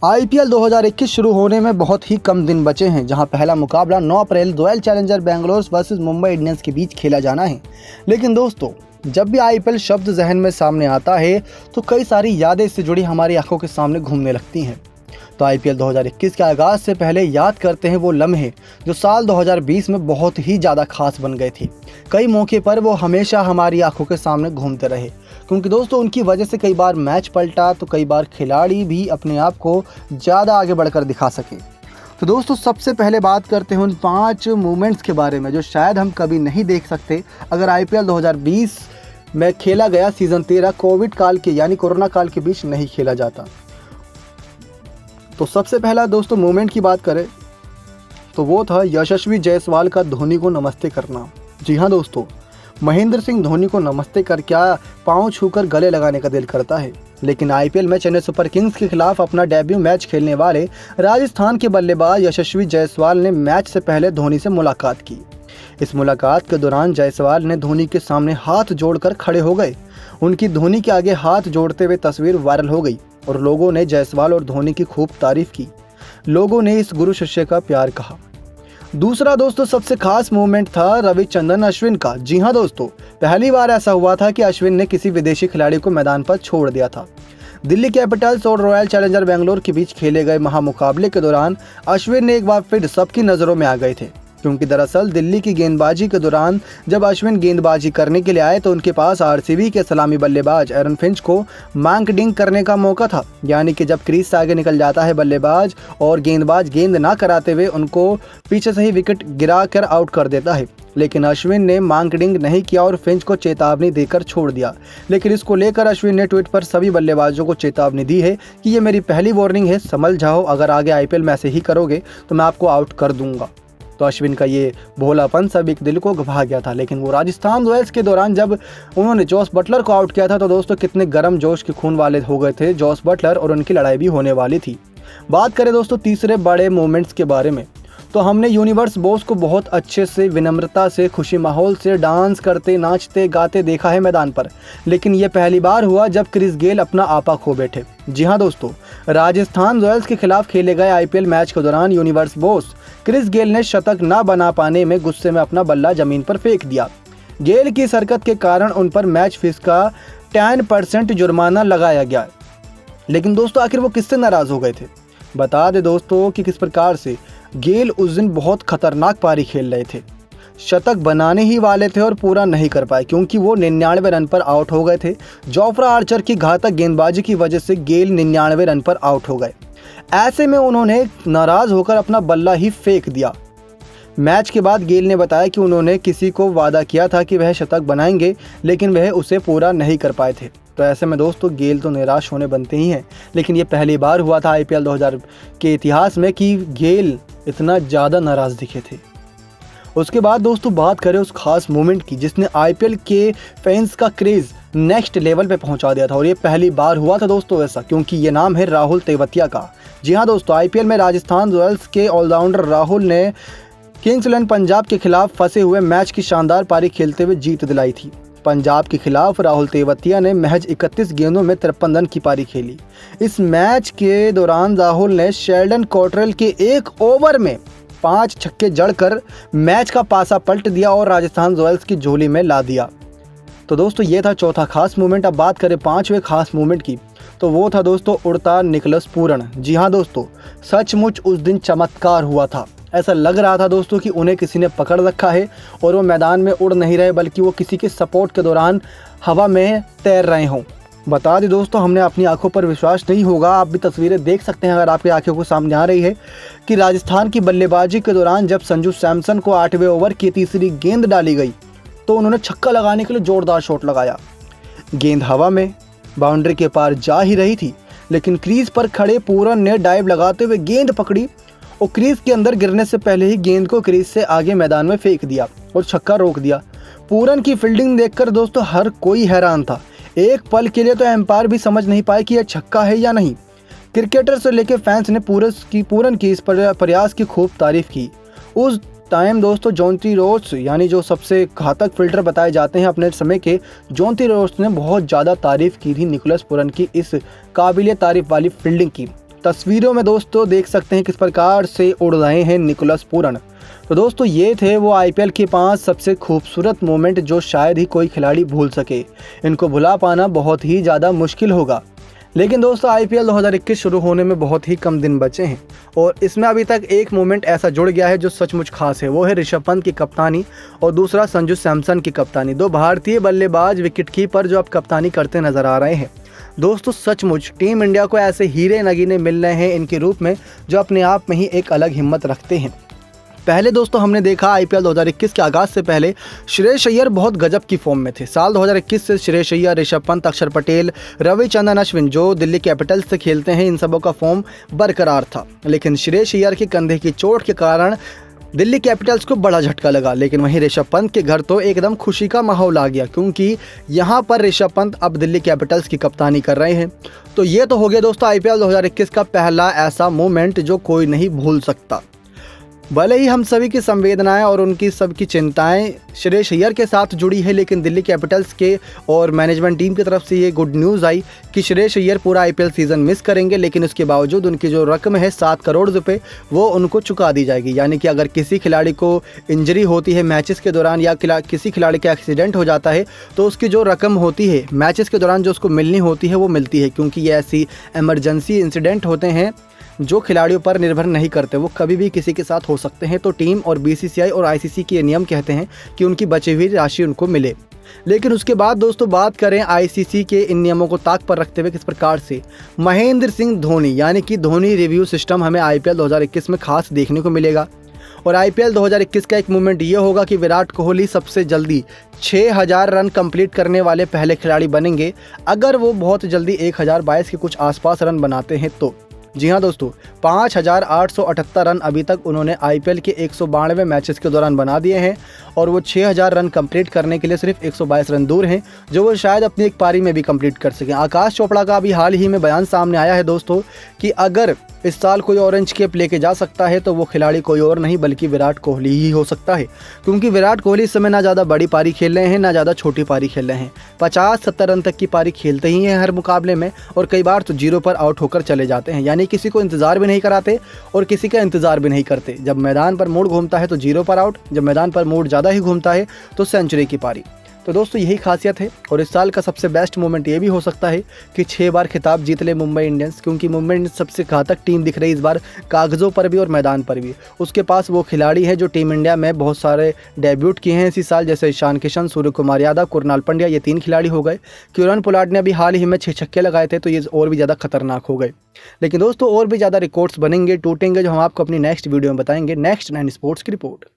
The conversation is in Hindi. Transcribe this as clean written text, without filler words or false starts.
आईपीएल 2021 शुरू होने में बहुत ही कम दिन बचे हैं, जहां पहला मुकाबला 9 अप्रैल royal challenger Bangalore versus Mumbai Indians के बीच खेला जाना है। लेकिन दोस्तों, जब भी आईपीएल शब्द जहन में सामने आता है तो कई सारी यादें इससे जुड़ी हमारी आंखों के सामने घूमने लगती हैं। तो आईपीएल 2021 के आगाज़ से पहले याद करते हैं वो लम्हे जो साल 2020 में बहुत ही ज़्यादा खास बन गए थे। कई मौके पर वो हमेशा हमारी आंखों के सामने घूमते रहे, क्योंकि दोस्तों उनकी वजह से कई बार मैच पलटा तो कई बार खिलाड़ी भी अपने आप को ज़्यादा आगे बढ़कर दिखा सके। तो दोस्तों, सबसे पहले बात करते हैं उन 5 मूवमेंट्स के बारे में जो शायद हम कभी नहीं देख सकते अगर आईपीएल 2020 में खेला गया सीज़न 13 कोविड काल के यानी कोरोना काल के बीच नहीं खेला जाता। तो सबसे पहला दोस्तों मूवमेंट की बात करें तो वो था यशस्वी जायसवाल का धोनी को नमस्ते करना। जी हाँ दोस्तों, महेंद्र सिंह धोनी को नमस्ते कर क्या पाँव छूकर गले लगाने का दिल करता है। लेकिन आईपीएल में चेन्नई सुपर किंग्स के खिलाफ अपना डेब्यू मैच खेलने वाले राजस्थान के बल्लेबाज यशस्वी जायसवाल ने मैच से पहले धोनी से मुलाकात की। इस मुलाकात के दौरान जायसवाल ने धोनी के सामने हाथ जोड़कर खड़े हो गए। उनकी धोनी के आगे हाथ जोड़ते हुए तस्वीर वायरल हो गई और लोगों ने जायसवाल और धोनी की खूब तारीफ की। लोगों ने इस गुरु शिष्य का प्यार कहा। दूसरा दोस्तों सबसे खास मूवमेंट था रविचंद्रन अश्विन का। जी हाँ दोस्तों, पहली बार ऐसा हुआ था कि अश्विन ने किसी विदेशी खिलाड़ी को मैदान पर छोड़ दिया था। दिल्ली कैपिटल्स और रॉयल चैलेंजर बेंगलोर के बीच खेले गए महामुकाबले के दौरान अश्विन ने एक बार फिर सबकी नज़रों में आ गए थे, क्योंकि दरअसल दिल्ली की गेंदबाजी के दौरान जब अश्विन गेंदबाजी करने के लिए आए तो उनके पास आरसीबी के सलामी बल्लेबाज एरन फिंच को मांकडिंग करने का मौका था, यानी कि जब क्रीज से आगे निकल जाता है बल्लेबाज और गेंदबाज गेंद ना कराते हुए उनको पीछे से ही विकेट गिरा कर आउट कर देता है। लेकिन अश्विन ने मांकडिंग नहीं किया और फिंच को चेतावनी देकर छोड़ दिया। लेकिन इसको लेकर अश्विन ने ट्वीट पर सभी बल्लेबाजों को चेतावनी दी है कि ये मेरी पहली वार्निंग है, समझ जाओ, अगर आगे आईपीएल में ऐसे ही करोगे तो मैं आपको आउट कर दूंगा। तो अश्विन का ये भोलापन सभी के दिल को घबा गया था। लेकिन वो राजस्थान रॉयल्स के दौरान जब उन्होंने जॉस बटलर को आउट किया था तो दोस्तों कितने गर्म जोश के खून वाले हो गए थे जॉस बटलर और उनकी लड़ाई भी होने वाली थी। बात करें दोस्तों तीसरे बड़े मोमेंट्स के बारे में तो हमने यूनिवर्स बॉस को बहुत अच्छे से विनम्रता से खुशी माहौल से डांस करते नाचते गाते देखा है मैदान पर। लेकिन ये पहली बार हुआ जब क्रिस गेल अपना आपा खो बैठे। जी हाँ दोस्तों, राजस्थान रॉयल्स के खिलाफ खेले गए आईपीएल मैच के दौरान यूनिवर्स बॉस क्रिस गेल ने शतक ना बना पाने में गुस्से में अपना बल्ला जमीन पर फेंक दिया। गेल की इस हरकत के कारण उन पर मैच फीस का 10% जुर्माना लगाया गया। लेकिन दोस्तों आखिर वो किससे नाराज हो गए थे? बता दे दोस्तों कि किस प्रकार से गेल उस दिन बहुत खतरनाक पारी खेल रहे थे। शतक बनाने ही वाले थे और पूरा नहीं कर पाए क्योंकि वो 99 रन पर आउट हो गए थे। जोफ्रा आर्चर की घातक गेंदबाजी की वजह से गेल 99 रन पर आउट हो गए। ऐसे में उन्होंने नाराज होकर अपना बल्ला ही फेंक दिया। मैच के बाद गेल ने बताया कि उन्होंने किसी को वादा किया था कि वह शतक बनाएंगे, लेकिन वह उसे पूरा नहीं कर पाए थे। तो ऐसे में दोस्तों गेल तो निराश होने बनते ही हैं। लेकिन ये पहली बार हुआ था आईपीएल 2000 के इतिहास में कि गेल इतना ज़्यादा नाराज दिखे थे। उसके बाद दोस्तों बात करें उस खास मोमेंट की जिसने आईपीएल के फैंस का क्रेज़ नेक्स्ट लेवल पे पहुंचा दिया था। और ये पहली बार हुआ था दोस्तों ऐसा, क्योंकि ये नाम है राहुल तेवतिया का। जी हाँ दोस्तों, आईपीएल में राजस्थान रॉयल्स के ऑलराउंडर राहुल ने किंग्स 11 पंजाब के खिलाफ फंसे हुए मैच की शानदार पारी खेलते हुए जीत दिलाई थी। पंजाब के खिलाफ राहुल तेवतिया ने महज 31 गेंदों में 53 रन की पारी खेली। इस मैच के दौरान राहुल ने शेल्डन कॉटरेल के एक ओवर में 5 छक्के जड़कर मैच का पासा पलट दिया और राजस्थान रॉयल्स की झोली में ला दिया। तो दोस्तों ये था चौथा खास मूवमेंट। अब बात करें 5वें खास मूवमेंट की तो वो था दोस्तों उड़ता निकलस पूरन। जी हाँ दोस्तों, सचमुच उस दिन चमत्कार हुआ था। ऐसा लग रहा था दोस्तों कि उन्हें किसी ने पकड़ रखा है और वो मैदान में उड़ नहीं रहे बल्कि वो किसी के सपोर्ट के दौरान हवा में तैर रहे हों। बता दें दोस्तों, हमने अपनी आंखों पर विश्वास नहीं होगा, आप भी तस्वीरें देख सकते हैं अगर आपकी आंखों को सामने आ रही है कि राजस्थान की बल्लेबाजी के दौरान जब संजू सैमसन को 8वें ओवर की तीसरी गेंद डाली गई तो उन्होंने छक्का लगाने के लिए जोरदार शॉट लगाया। गेंद हवा में बाउंड्री के पार जा ही रही थी, लेकिन क्रीज पर खड़े पूरन ने डाइव लगाते हुए गेंद पकड़ी और क्रीज के अंदर गिरने से पहले ही गेंद को क्रीज से आगे मैदान में फेंक दिया और छक्का रोक दिया। पूरन की फील्डिंग देखकर दोस्तों हर कोई हैरान था। एक पल के लिए तो एम्पायर भी समझ नहीं पाए कि यह छक्का है या नहीं। क्रिकेटर से लेकर फैंस ने पूरन की इस प्रयास की खूब तारीफ की। उस टाइम दोस्तों जोंती रोड्स यानी जो सबसे घातक फील्डर बताए जाते हैं अपने समय के, जोंती रोड्स ने बहुत ज़्यादा तारीफ की थी निकोलस पूरन की इस काबिल तारीफ वाली फील्डिंग की। तस्वीरों में दोस्तों देख सकते हैं किस प्रकार से उड़ रहे हैं निकोलस पूरन। तो दोस्तों ये थे वो आईपीएल के 5 सबसे खूबसूरत मोमेंट जो शायद ही कोई खिलाड़ी भूल सके। इनको भुला पाना बहुत ही ज़्यादा मुश्किल होगा। लेकिन दोस्तों आईपीएल 2021 शुरू होने में बहुत ही कम दिन बचे हैं और इसमें अभी तक एक मोमेंट ऐसा जुड़ गया है जो सचमुच खास है। वो है ऋषभ पंत की कप्तानी और दूसरा संजू सैमसन की कप्तानी। 2 भारतीय बल्लेबाज विकेट कीपर जो अब कप्तानी करते नजर आ रहे हैं। दोस्तों सचमुच टीम इंडिया को ऐसे हीरे नगीने मिल रहे हैं इनके रूप में जो अपने आप में ही एक अलग हिम्मत रखते हैं। पहले दोस्तों हमने देखा आईपीएल 2021 के आगाज़ से पहले श्रेयस अय्यर बहुत गजब की फॉर्म में थे। साल 2021 से श्रेयस अय्यर, ऋषभ पंत, अक्षर पटेल, रविचंद्रन अश्विन जो दिल्ली कैपिटल्स से खेलते हैं, इन सबों का फॉर्म बरकरार था। लेकिन श्रेयस अय्यर के कंधे की चोट के कारण दिल्ली कैपिटल्स को बड़ा झटका लगा। लेकिन वहीं ऋषभ पंत के घर तो एकदम खुशी का माहौल आ गया क्योंकि यहाँ पर ऋषभ पंत अब दिल्ली कैपिटल्स की कप्तानी कर रहे हैं। तो ये तो हो गया दोस्तों आईपीएल 2021 का पहला ऐसा मोमेंट जो कोई नहीं भूल सकता। भले ही हम सभी की संवेदनाएं और उनकी सबकी चिंताएं श्रेयस अय्यर के साथ जुड़ी है, लेकिन दिल्ली कैपिटल्स के और मैनेजमेंट टीम की तरफ से ये गुड न्यूज़ आई कि श्रेयस अय्यर पूरा आईपीएल सीज़न मिस करेंगे। लेकिन उसके बावजूद उनकी जो रकम है 7 करोड़ रुपए वो उनको चुका दी जाएगी। यानी कि अगर किसी खिलाड़ी को इंजरी होती है मैचेस के दौरान या किसी खिलाड़ी का एक्सीडेंट हो जाता है तो उसकी जो रकम होती है मैचेस के दौरान जो उसको मिलनी होती है वो मिलती है, क्योंकि ये ऐसी एमरजेंसी इंसिडेंट होते हैं जो खिलाड़ियों पर निर्भर नहीं करते, वो कभी भी किसी के साथ हो सकते हैं। तो टीम और बीसीसीआई और आईसीसी के नियम कहते हैं कि उनकी बची हुई राशि उनको मिले। लेकिन उसके बाद दोस्तों बात करें आईसीसी के इन नियमों को ताक पर रखते हुए किस प्रकार से महेंद्र सिंह धोनी यानी कि धोनी रिव्यू सिस्टम हमें आईपीएल 2021 में खास देखने को मिलेगा। और आईपीएल 2021 का एक मूवमेंट ये होगा कि विराट कोहली सबसे जल्दी 6000 रन कंप्लीट करने वाले पहले खिलाड़ी बनेंगे अगर वो बहुत जल्दी 1022 के कुछ आसपास रन बनाते हैं तो। जी हाँ दोस्तों, 5878 रन अभी तक उन्होंने आईपीएल के 192 मैचेस के दौरान बना दिए हैं और वो 6000 रन कंप्लीट करने के लिए सिर्फ 122 रन दूर हैं जो वो शायद अपनी एक पारी में भी कंप्लीट कर सकें। आकाश चोपड़ा का अभी हाल ही में बयान सामने आया है दोस्तों कि अगर इस साल कोई ऑरेंज कैप लेके जा सकता है तो वो खिलाड़ी कोई और नहीं बल्कि विराट कोहली ही हो सकता है, क्योंकि विराट कोहली इस समय ना ज़्यादा बड़ी पारी खेल रहे हैं ना ज़्यादा छोटी पारी खेल रहे हैं। 50-70 रन तक की पारी खेलते ही हैं हर मुकाबले में और कई बार तो 0 पर आउट होकर चले जाते हैं। यानी किसी को इंतज़ार भी नहीं कराते और किसी का इंतज़ार भी नहीं करते। जब मैदान पर मूड घूमता है तो 0 पर आउट, जब मैदान पर मूड ज़्यादा ही घूमता है तो सेंचुरी की पारी। तो दोस्तों यही खासियत है और इस साल का सबसे बेस्ट मोमेंट ये भी हो सकता है कि 6 बार खिताब जीत ले मुंबई इंडियंस, क्योंकि मुंबई इंडियंस सबसे घातक टीम दिख रही है इस बार कागज़ों पर भी और मैदान पर भी। उसके पास वो खिलाड़ी हैं जो टीम इंडिया में बहुत सारे डेब्यूट किए हैं इसी साल, जैसे ईशान किशन, सूर्य कुमार यादव, कुरनाल पंड्या, ये 3 खिलाड़ी हो गए। किरण पोलार्ड ने अभी हाल ही में 6 छक्के लगाए थे तो ये और भी ज़्यादा खतरनाक हो गए। लेकिन दोस्तों और भी ज़्यादा रिकॉर्ड्स बनेंगे, टूटेंगे, जो हम आपको अपनी नेक्स्ट वीडियो में बताएंगे। नेक्स्ट 9 स्पोर्ट्स की रिपोर्ट।